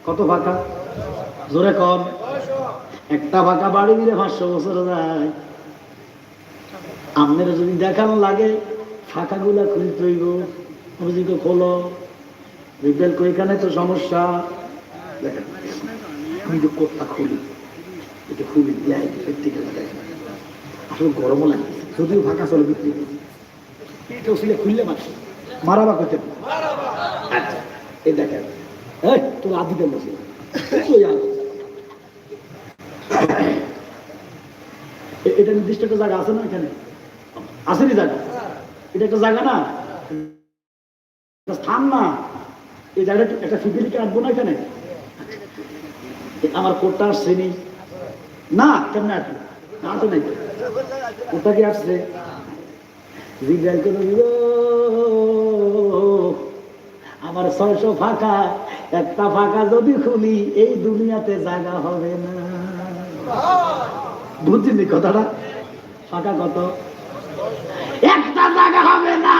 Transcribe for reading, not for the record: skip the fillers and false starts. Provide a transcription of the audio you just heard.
কত ফাঁকা? জোরে কম। একটা ফাঁকা বাড়ি দিলে 500 বছর যায়। আপনারা যদি দেখানো লাগে ফাঁকা গুলা খুলতে হইব, বুঝিকে খোলো, বিদ্যাল এখানে তো সমস্যা। দেখেন আমি তো কোটটা খুলি, এটা খুলি আসলে গরমও লাগে, যদিও ফাঁকা চলে বিক্রি করি, কেউ ছিল খুললে মারাবা করতে। আচ্ছা এই দেখেন, এই তোর আদিতে বসে এটা নির্দিষ্ট একটা জায়গা আছে না এখানে? আসেনি জায়গা? এটা একটা জায়গা না, স্থান না, এই জায়গাটা একটা ফিবিলিকে আনবো না এখানে। আমার কোটটা আসছে নি না, কেমন আসবে? আসে নাই, কোটটা কি আসছে? আমার 600 ফাঁকা, একটা ফাঁকা যদি খুলি এই দুনিয়াতে জায়গা হবে না। বুঝছিনি কথাটা? ফাঁকা কত? একটা জায়গা হবে না।